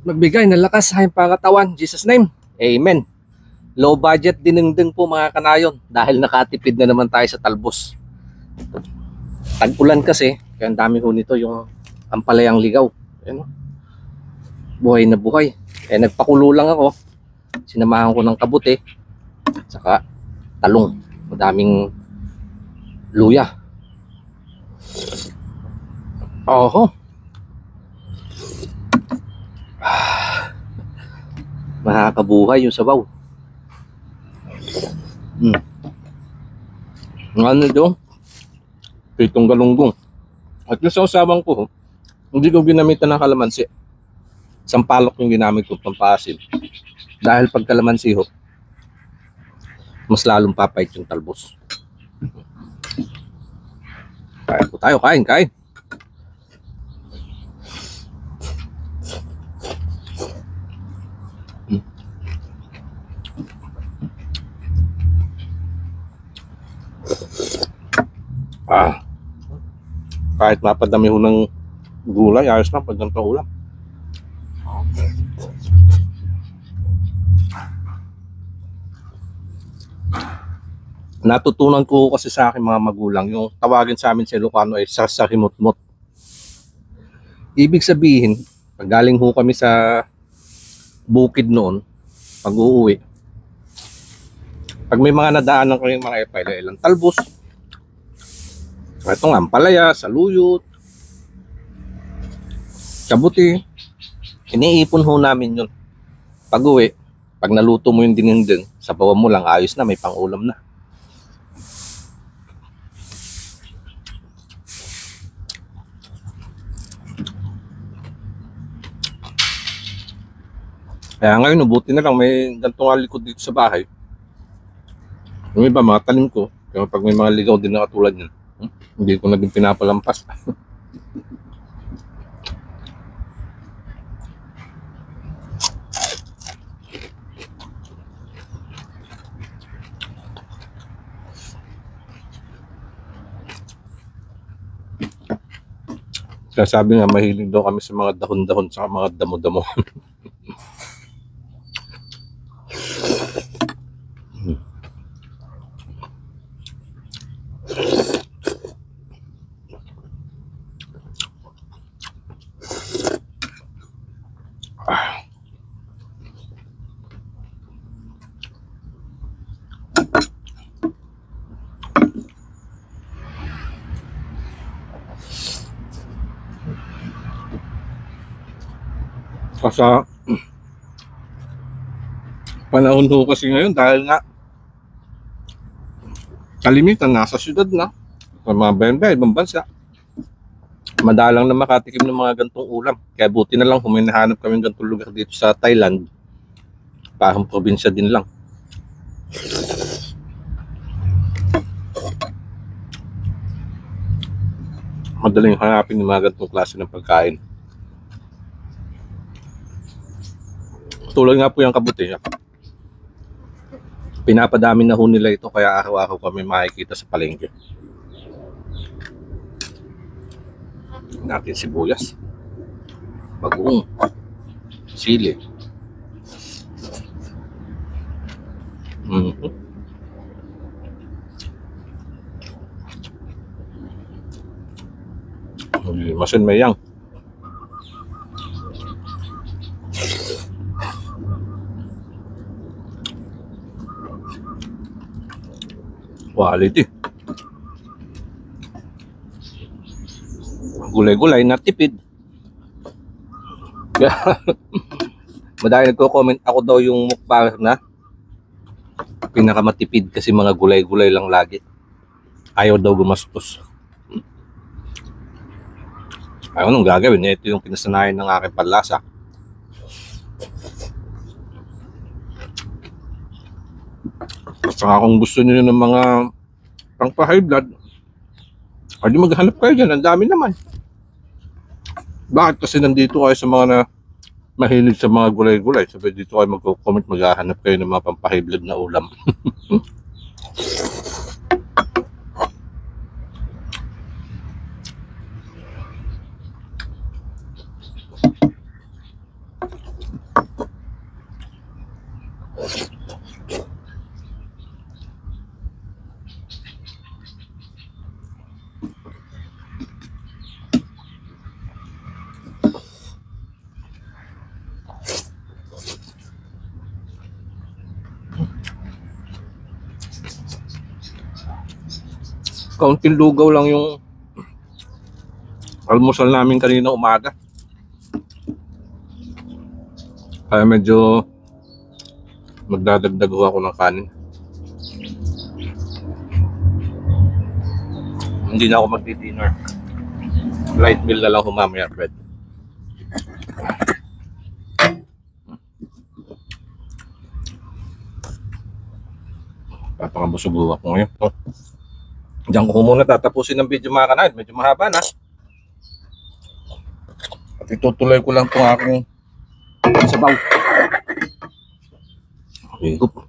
magbigay ng lakas sa iyong pangatawan. Jesus name, amen. Low budget dinengdeng po mga kanayon dahil nakatipid na naman tayo sa talbos. Tag-ulan kasi, kaya ang dami ho nito yung ampalayang ligaw. Ayan, buhay na buhay. Eh nagpakulo lang ako. Sinamahan ko ng kabuti at saka talong. Madaming luya. Oho. Makakabuhay yung sabaw. Ano ito? Pitong galunggong. At yung sausawang ko, hindi ko ginamitan ng kalamansi. Sampalok yung ginamit ko pampasim. Dahil pag kalamansi ho, mas lalong papait yung talbos. Kain po tayo, kain. Kahit mapadami ho ng gulay, ayos na pag ganito ulam. Natutunan ko kasi sa aking mga magulang, yung tawagin sa amin sa Ilocano ay sasarimot-mot. Ibig sabihin, pag galing ho kami sa bukid noon, pag uuwi, pag may mga nadaanan kami mga ilang talbos, itong ampalaya, saluyot, kabuti, iniipon ho namin yun. Pag uwi, pag naluto mo yung dinengdeng, sabawan mo lang, ayos na, may pang-ulam na. Kaya ngayon, buti na lang may gantong likod dito sa bahay. Yung iba, mga talim ko, kaya pag may mga ligaw din na katulad yun, hindi ko naging pinapalampas. Kaya sabi nga, mahilig daw kami sa mga dahon-dahon sa mga damo-damo. Kasi panahon ho kasi ngayon dahil nga kalimitan nasa syudad na sa mga bayan-bayan, ibang bansa, madalang na makatikim ng mga gantong ulam. Kaya buti na lang kung may nahanap kami gantong lugar dito sa Thailand, parang probinsya din lang. Madaling hanapin ng mga gantong klase ng pagkain. Tulad nga po yung kabuti. Pinapadami na ho nila ito kaya araw-araw kami makikita sa palengke. Natin sibuyas, bagoong, sili. Masin mayang. Quality. Gulay-gulay na tipid. Madami nagko-comment ako daw yung mukbang na pinakamatipid kasi mga gulay-gulay lang lagi. Ayaw daw gumastos. Ayaw nung gagawin. Ito yung pinasanayan ng aking panlasa. Saka kung gusto niyo ng mga pang-high blood, ay di maghanap kayo dyan. Ang dami naman. Bakit kasi nandito kayo sa mga na mahilig sa mga gulay-gulay? Sabi dito kayo mag-comment, maghahanap kayo ng mga pang-high blood na ulam. Kaunting lugaw lang yung almusal namin kanina umaga. Kaya medyo magdadagdag ako ng kanin. Hindi na ako magdi-dinner. Light meal na lang ako mamaya, Fred. Papakabusog ako ngayon. Oh. Diyan ko muna tatapusin ng video mga kanaid. Medyo mahaba na. At itutuloy ko lang itong aking sabaw. Okay.